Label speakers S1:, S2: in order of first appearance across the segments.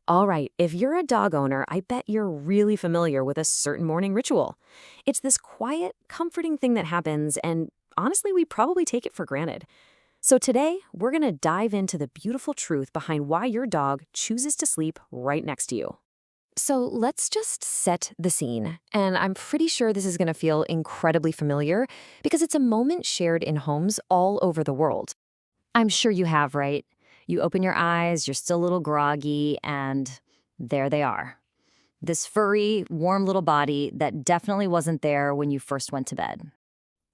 S1: All right, if you're a dog owner, I bet you're really familiar with a certain morning ritual. It's this quiet, comforting thing that happens, and honestly, we probably take it for granted. So today, we're going to dive into the beautiful truth behind why your dog chooses to sleep right next to you. So let's just set the scene. And I'm pretty sure this is going to feel incredibly familiar because it's a moment shared in homes all over the world. I'm sure you have, right? You open your eyes, you're still a little groggy, and there they are. This furry, warm little body that definitely wasn't there when you first went to bed.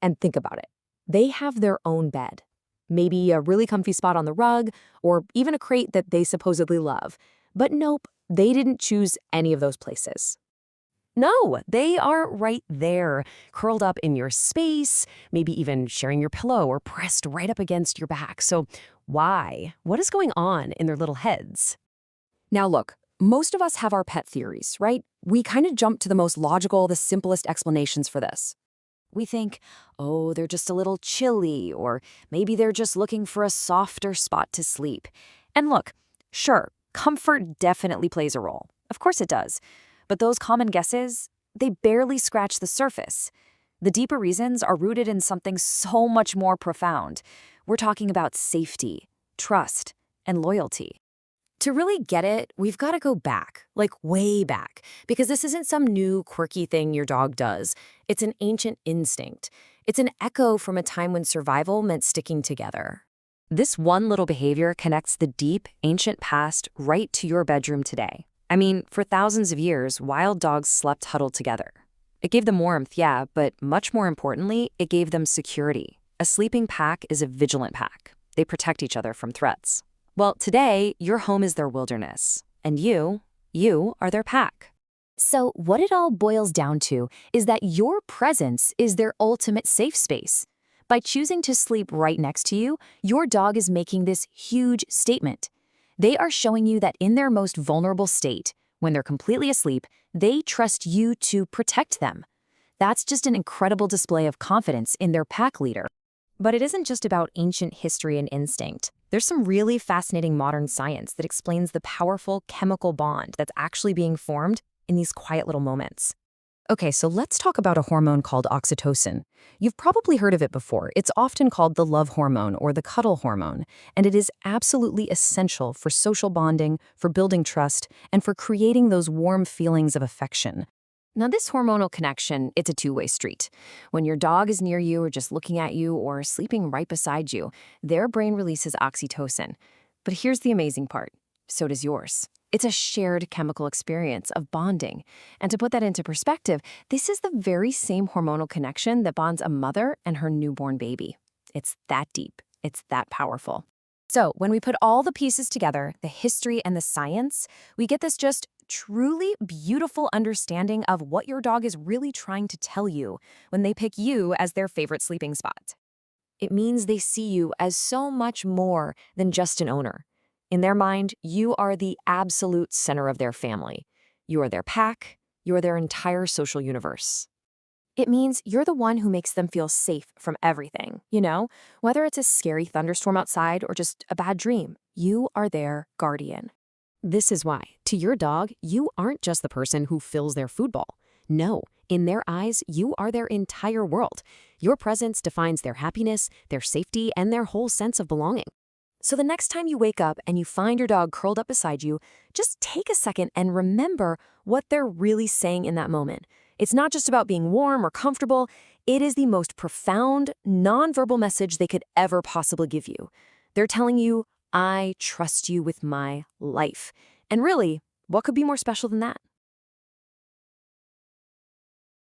S1: And think about it. They have their own bed. Maybe a really comfy spot on the rug, or even a crate that they supposedly love. But nope, they didn't choose any of those places. No, they are right there, curled up in your space, maybe even sharing your pillow or pressed right up against your back. So why? What is going on in their little heads? Now look, most of us have our pet theories, right? We kind of jump to the most logical, the simplest explanations for this. We think, oh, they're just a little chilly, or maybe they're just looking for a softer spot to sleep. And look, sure, comfort definitely plays a role. Of course it does. But those common guesses, they barely scratch the surface. The deeper reasons are rooted in something so much more profound. We're talking about safety, trust, and loyalty. To really get it, we've got to go back, like way back, because this isn't some new quirky thing your dog does. It's an ancient instinct. It's an echo from a time when survival meant sticking together. This one little behavior connects the deep, ancient past right to your bedroom today. I mean, for thousands of years, wild dogs slept huddled together. It gave them warmth, yeah, but much more importantly, it gave them security. A sleeping pack is a vigilant pack. They protect each other from threats. Well, today, your home is their wilderness, and you are their pack. So what it all boils down to is that your presence is their ultimate safe space. By choosing to sleep right next to you, your dog is making this huge statement. They are showing you that in their most vulnerable state, when they're completely asleep, they trust you to protect them. That's just an incredible display of confidence in their pack leader. But it isn't just about ancient history and instinct. There's some really fascinating modern science that explains the powerful chemical bond that's actually being formed in these quiet little moments. Okay, so let's talk about a hormone called oxytocin. You've probably heard of it before. It's often called the love hormone or the cuddle hormone, and it is absolutely essential for social bonding, for building trust, and for creating those warm feelings of affection. Now, this hormonal connection, it's a two-way street. When your dog is near you or just looking at you or sleeping right beside you, their brain releases oxytocin. But here's the amazing part. So does yours. It's a shared chemical experience of bonding. And to put that into perspective, this is the very same hormonal connection that bonds a mother and her newborn baby. It's that deep. It's that powerful. So when we put all the pieces together, the history and the science, we get this just truly beautiful understanding of what your dog is really trying to tell you when they pick you as their favorite sleeping spot. It means they see you as so much more than just an owner. In their mind, you are the absolute center of their family. You are their pack. You are their entire social universe. It means you're the one who makes them feel safe from everything, whether it's a scary thunderstorm outside or just a bad dream, you are their guardian. This is why, to your dog, you aren't just the person who fills their food bowl. No, in their eyes, you are their entire world. Your presence defines their happiness, their safety, and their whole sense of belonging. So the next time you wake up and you find your dog curled up beside you, just take a second and remember what they're really saying in that moment. It's not just about being warm or comfortable. It is the most profound, nonverbal message they could ever possibly give you. They're telling you, I trust you with my life. And really, what could be more special than that?